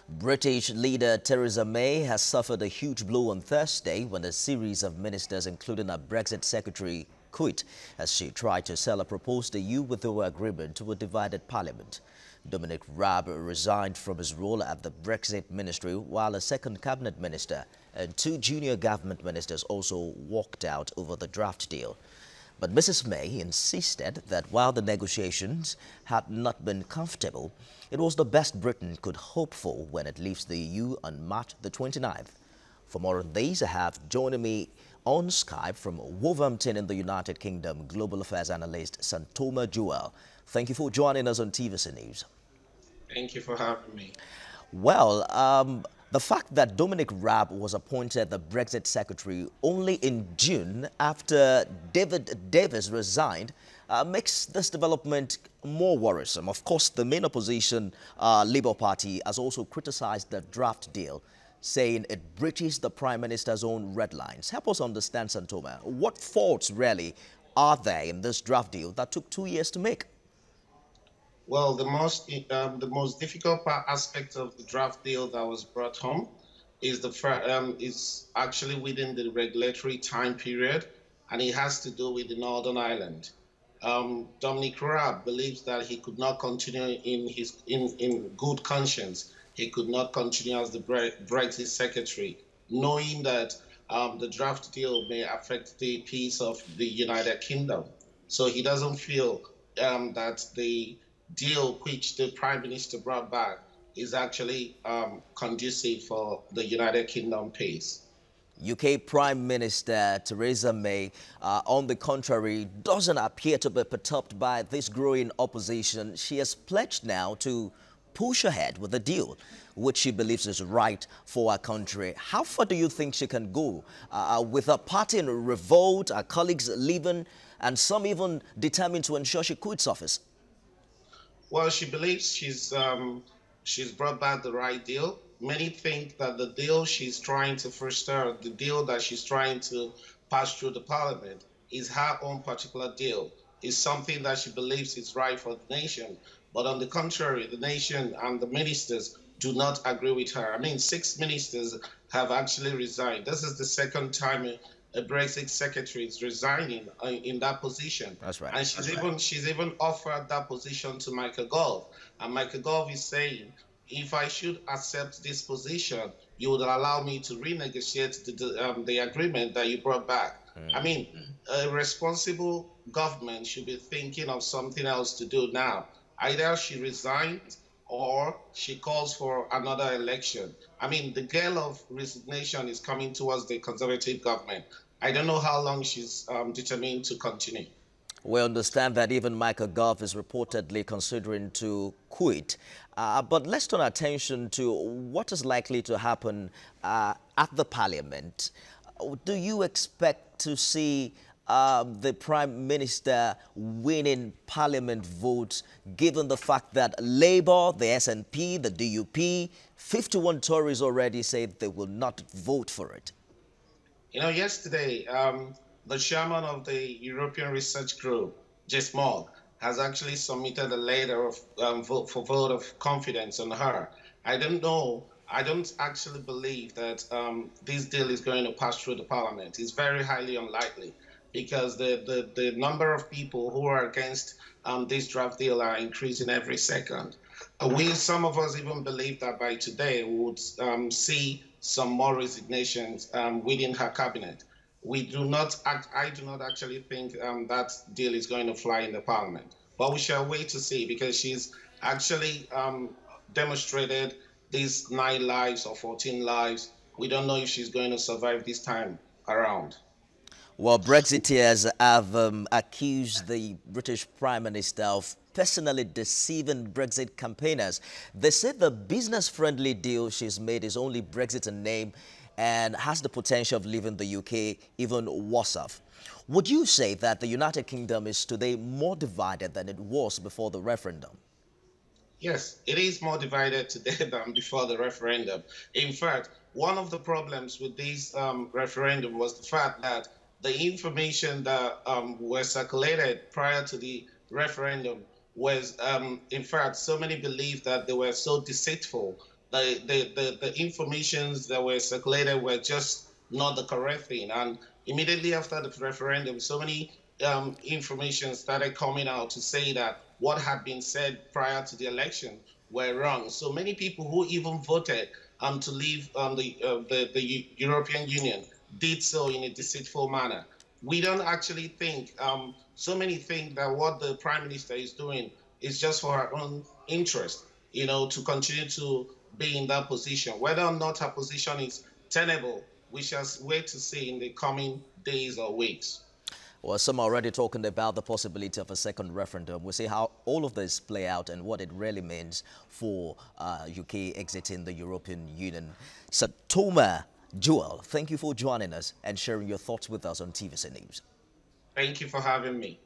British leader Theresa May has suffered a huge blow on Thursday when a series of ministers, including her Brexit secretary, quit as she tried to sell a proposed EU withdrawal agreement to a divided parliament. Dominic Raab resigned from his role at the Brexit ministry, while a second cabinet minister and two junior government ministers also walked out over the draft deal. But Mrs. May insisted that while the negotiations had not been comfortable, it was the best Britain could hope for when it leaves the EU on March the 29th. For more on this, I have joining me on Skype from Wolverhampton in the United Kingdom, Global Affairs Analyst Satoma Joel. Thank you for joining us on TVC News. Thank you for having me. Well, the fact that Dominic Raab was appointed the Brexit secretary only in June after David Davis resigned makes this development more worrisome. Of course, the main opposition, Labour Party, has also criticized the draft deal, saying it breaches the Prime Minister's own red lines. Help us understand, Santoma. What faults really are there in this draft deal that took 2 years to make? Well, the most difficult aspect of the draft deal that was brought home is is actually within the regulatory time period, and it has to do with the Northern Ireland. Dominic Raab believes that he could not continue in good conscience. He could not continue as the Brexit secretary, knowing that the draft deal may affect the peace of the United Kingdom. So he doesn't feel that the deal which the Prime Minister brought back is actually conducive for the United Kingdom peace. UK Prime Minister Theresa May, on the contrary, doesn't appear to be perturbed by this growing opposition. She has pledged now to push ahead with the deal, which she believes is right for our country. How far do you think she can go with her party in revolt, her colleagues leaving, and some even determined to ensure she quits office? Well, she believes she's brought back the right deal. Many think that the deal she's trying to foster, the deal that she's trying to pass through the parliament, is her own particular deal. Is something that she believes is right for the nation. But on the contrary, the nation and the ministers do not agree with her. I mean, 6 ministers have actually resigned. This is the second time a Brexit secretary is resigning in that position. That's right. And she's even offered that position to Michael Gove. And Michael Gove is saying, if I should accept this position, you would allow me to renegotiate the agreement that you brought back. I mean, a responsible government should be thinking of something else to do now. Either she resigns or she calls for another election. I mean, the gale of resignation is coming towards the Conservative government. I don't know how long she's determined to continue. We understand that even Michael Gove is reportedly considering to quit. But let's turn our attention to what is likely to happen at the Parliament. Do you expect to see the Prime Minister winning Parliament votes, given the fact that Labour, the SNP, the DUP, 51 Tories already said they will not vote for it? You know, yesterday, the chairman of the European Research Group, Jess Mogg, has actually submitted a letter of vote of confidence on her. I don't know. I don't actually believe that this deal is going to pass through the parliament. It's very highly unlikely because the number of people who are against this draft deal are increasing every second. Some of us even believe that by today we would see some more resignations within her cabinet. I do not actually think that deal is going to fly in the parliament. But we shall wait to see, because she's actually demonstrated these 9 lives or 14 lives. We don't know if she's going to survive this time around. Well, Brexiteers have accused the British Prime Minister of personally deceiving Brexit campaigners. They said the business-friendly deal she's made is only Brexit in name and has the potential of leaving the UK even worse off. Would you say that the United Kingdom is today more divided than it was before the referendum? Yes, it is more divided today than before the referendum. In fact, one of the problems with this referendum was the fact that the information that was circulated prior to the referendum was, in fact, so many believed that they were so deceitful the informations that were circulated were just not the correct thing. And immediately after the referendum, so many information started coming out to say that what had been said prior to the election were wrong. So many people who even voted to leave the European Union did so in a deceitful manner. We don't actually think, so many think that what the prime minister is doing is just for her own interest, to continue to be in that position. Whether or not her position is tenable, we shall wait to see in the coming days or weeks. Well, some are already talking about the possibility of a second referendum. We'll see how all of this play out and what it really means for UK exiting the European Union. Satoma Joel, thank you for joining us and sharing your thoughts with us on TVC News. Thank you for having me.